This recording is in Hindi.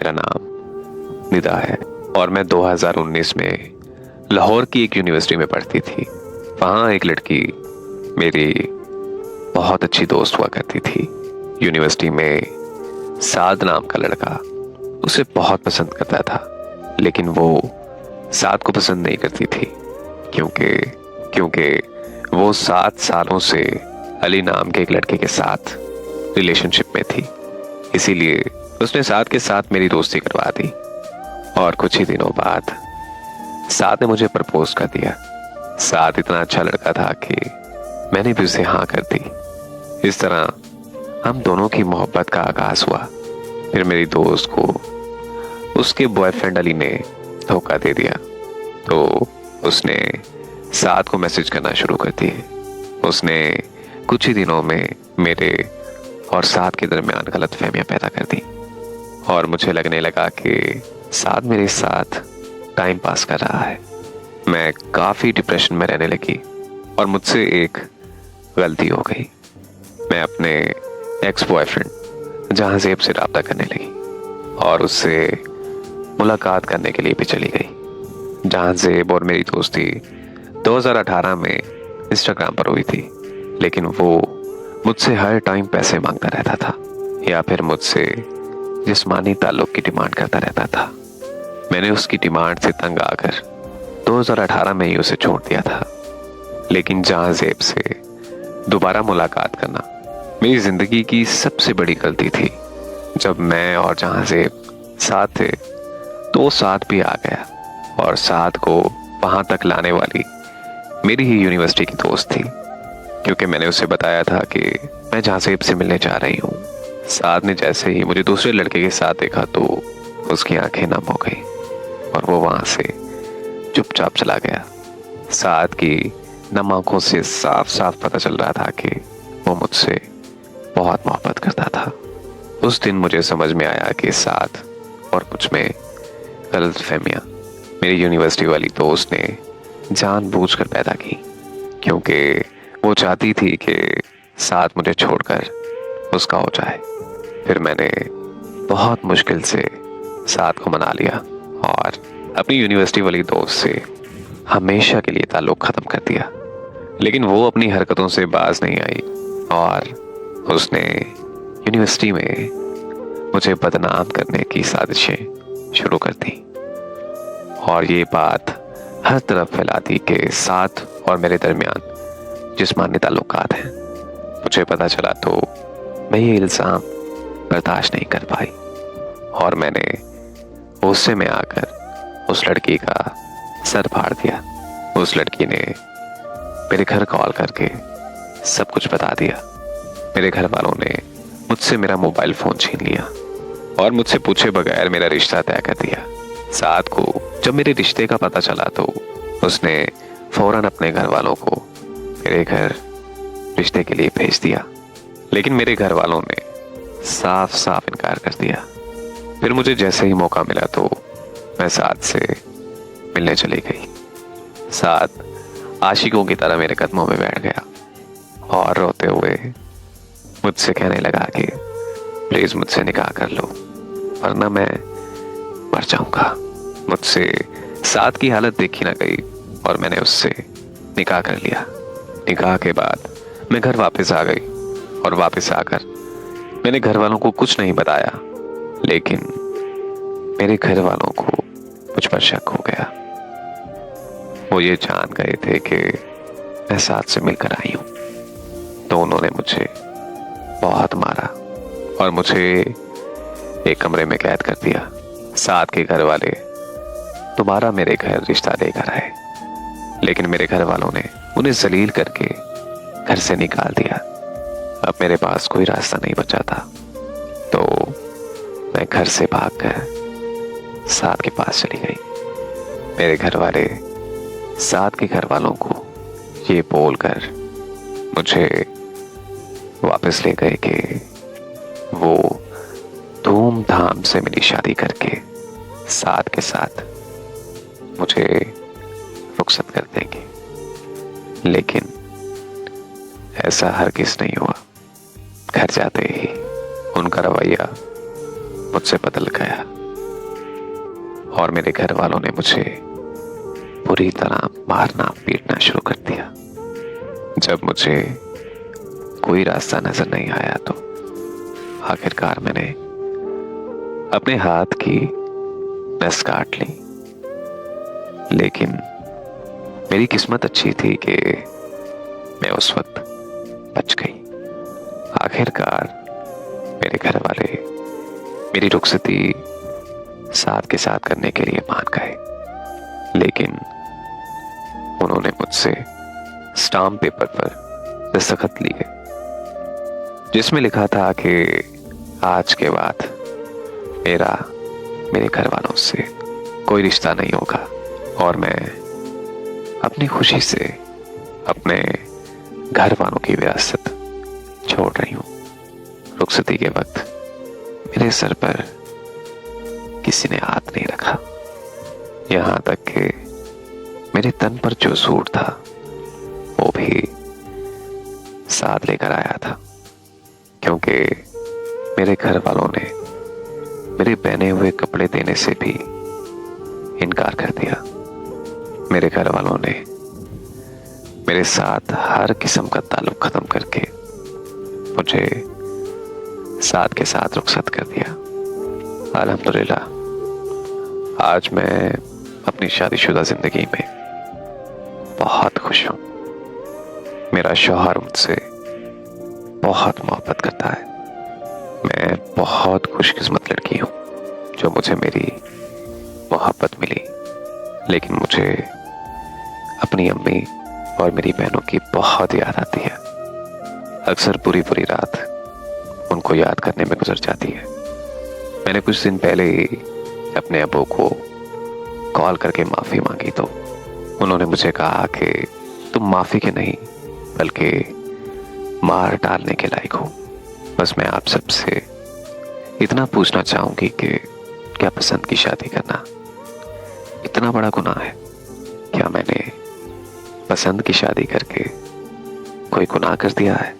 मेरा नाम निदा है और मैं 2019 में लाहौर की एक यूनिवर्सिटी में पढ़ती थी। वहाँ एक लड़की मेरी बहुत अच्छी दोस्त हुआ करती थी। यूनिवर्सिटी में साद नाम का लड़का उसे बहुत पसंद करता था, लेकिन वो साद को पसंद नहीं करती थी क्योंकि क्योंकि वो 7 सालों से अली नाम के एक लड़के के साथ रिलेशनशिप में थी। इसीलिए उसने साद के साथ मेरी दोस्ती करवा दी और कुछ ही दिनों बाद साद ने मुझे प्रपोज कर दिया। साद इतना अच्छा लड़का था कि मैंने भी उसे हाँ कर दी। इस तरह हम दोनों की मोहब्बत का आगाज हुआ। फिर मेरी दोस्त को उसके बॉयफ्रेंड अली ने धोखा दे दिया, तो उसने साद को मैसेज करना शुरू कर दिए। उसने कुछ ही दिनों में मेरे और साद के दरमियान गलतफहमियां पैदा कर दी और मुझे लगने लगा कि साद मेरे साथ टाइम पास कर रहा है। मैं काफ़ी डिप्रेशन में रहने लगी और मुझसे एक गलती हो गई। मैं अपने एक्स बॉयफ्रेंड जहांजेब से रब्ता करने लगी और उससे मुलाकात करने के लिए भी चली गई। जहांजेब और मेरी दोस्ती 2018 में इंस्टाग्राम पर हुई थी, लेकिन वो मुझसे हर टाइम पैसे मांगता रहता था या फिर मुझसे जिस्मानी ताल्लुक की डिमांड करता रहता था। मैंने उसकी डिमांड से तंग आकर 2018 में ही उसे छोड़ दिया था। लेकिन जहांजेब से दोबारा मुलाकात करना मेरी जिंदगी की सबसे बड़ी गलती थी। जब मैं और जहांजेब साथ थे तो वो साथ भी आ गया और साथ को वहां तक लाने वाली मेरी ही यूनिवर्सिटी की दोस्त थी, क्योंकि मैंने उसे बताया था कि मैं जहांजेब से मिलने जा रही हूँ। साथ ने जैसे ही मुझे दूसरे लड़के के साथ देखा तो उसकी आंखें नम हो गई और वो वहां से चुपचाप चला गया। साथ की नम आंखों से साफ साफ पता चल रहा था कि वो मुझसे बहुत मोहब्बत करता था। उस दिन मुझे समझ में आया कि साथ और मुझ में गलतफहमियां मेरी यूनिवर्सिटी वाली दोस्त ने जानबूझकर पैदा की, क्योंकि वो चाहती थी कि साथ मुझे छोड़कर उसका हो जाए। फिर मैंने बहुत मुश्किल से साथ को मना लिया और अपनी यूनिवर्सिटी वाली दोस्त से हमेशा के लिए ताल्लुक ख़त्म कर दिया। लेकिन वो अपनी हरकतों से बाज नहीं आई और उसने यूनिवर्सिटी में मुझे बदनाम करने की साजिशें शुरू कर दी और ये बात हर तरफ फैला दी कि साथ और मेरे दरमियान जिस्मानी ताल्लुकात हैं। मुझे पता चला तो मैं ये इल्ज़ाम बर्दाश्त नहीं कर पाई और मैंने गुस्से में आकर उस लड़की का सर फाड़ दिया। उस लड़की ने मेरे घर कॉल करके सब कुछ बता दिया। मेरे घर वालों ने मुझसे मेरा मोबाइल फ़ोन छीन लिया और मुझसे पूछे बगैर मेरा रिश्ता तय कर दिया। साथ को जब मेरे रिश्ते का पता चला तो उसने फौरन अपने घर वालों को मेरे घर रिश्ते के लिए भेज दिया, लेकिन मेरे घर वालों ने साफ साफ इनकार कर दिया। फिर मुझे जैसे ही मौका मिला तो मैं साथ से मिलने चली गई। साथ आशिकों की तरह मेरे कदमों में बैठ गया और रोते हुए मुझसे कहने लगा कि प्लीज़ मुझसे निकाह कर लो वरना मैं मर जाऊंगा। मुझसे साथ की हालत देखी ना गई और मैंने उससे निकाह कर लिया। निकाह के बाद मैं घर वापस आ गई और वापस आकर मैंने घर वालों को कुछ नहीं बताया, लेकिन मेरे घर वालों को मुझ पर शक हो गया। वो ये जान गए थे कि मैं साथ से मिलकर आई हूँ, तो उन्होंने मुझे बहुत मारा और मुझे एक कमरे में कैद कर दिया। साथ के घर वाले दोबारा मेरे घर रिश्ता लेकर आए, लेकिन मेरे घर वालों ने उन्हें जलील करके घर से निकाल दिया। अब मेरे पास कोई रास्ता नहीं बचा था, तो मैं घर से भागकर साथ के पास चली गई। मेरे घर वाले साथ के घर वालों को ये बोलकर मुझे वापस ले गए कि वो धूमधाम से मेरी शादी करके साथ के साथ मुझे रुखसत कर देंगे, लेकिन ऐसा हरगिज़ नहीं हुआ। घर जाते ही उनका रवैया मुझसे बदल गया। और मेरे घर वालों ने मुझे बुरी तरह मारना पीटना शुरू कर दिया। जब मुझे कोई रास्ता नजर नहीं आया तो आखिरकार मैंने अपने हाथ की नस काट ली। लेकिन मेरी किस्मत अच्छी थी कि मैं उस वक्त बच गई। आखिरकार मेरे घर वाले मेरी रुखसती साथ के साथ करने के लिए मान गए, लेकिन उन्होंने मुझसे स्टाम्प पेपर पर दस्तखत लिए जिसमें लिखा था कि आज के बाद मेरा मेरे घर वालों से कोई रिश्ता नहीं होगा और मैं अपनी खुशी से अपने घर वालों की विरासत छोड़ रही हूं। रुखसती के वक्त मेरे सर पर किसी ने हाथ नहीं रखा, यहां तक कि मेरे तन पर जो सूट था वो भी साथ लेकर आया था, क्योंकि मेरे घर वालों ने मेरे पहने हुए कपड़े देने से भी इनकार कर दिया। मेरे घर वालों ने मेरे साथ हर किस्म का ताल्लुक खत्म करके मुझे साथ के साथ रुखसत कर दिया। अल्हम्दुलिल्लाह आज मैं अपनी शादीशुदा जिंदगी में बहुत खुश हूं। मेरा शौहर मुझसे बहुत मोहब्बत करता है। मैं बहुत खुशकिस्मत लड़की हूं जो मुझे मेरी मोहब्बत मिली, लेकिन मुझे अपनी अम्मी और मेरी बहनों की बहुत याद आती है। अक्सर पूरी पूरी रात उनको याद करने में गुजर जाती है। मैंने कुछ दिन पहले ही अपने अब्बू को कॉल करके माफ़ी मांगी तो उन्होंने मुझे कहा कि तुम माफ़ी के नहीं बल्कि मार डालने के लायक हो। बस मैं आप सबसे इतना पूछना चाहूंगी कि क्या पसंद की शादी करना इतना बड़ा गुनाह है? क्या मैंने पसंद की शादी करके कोई गुनाह कर दिया है?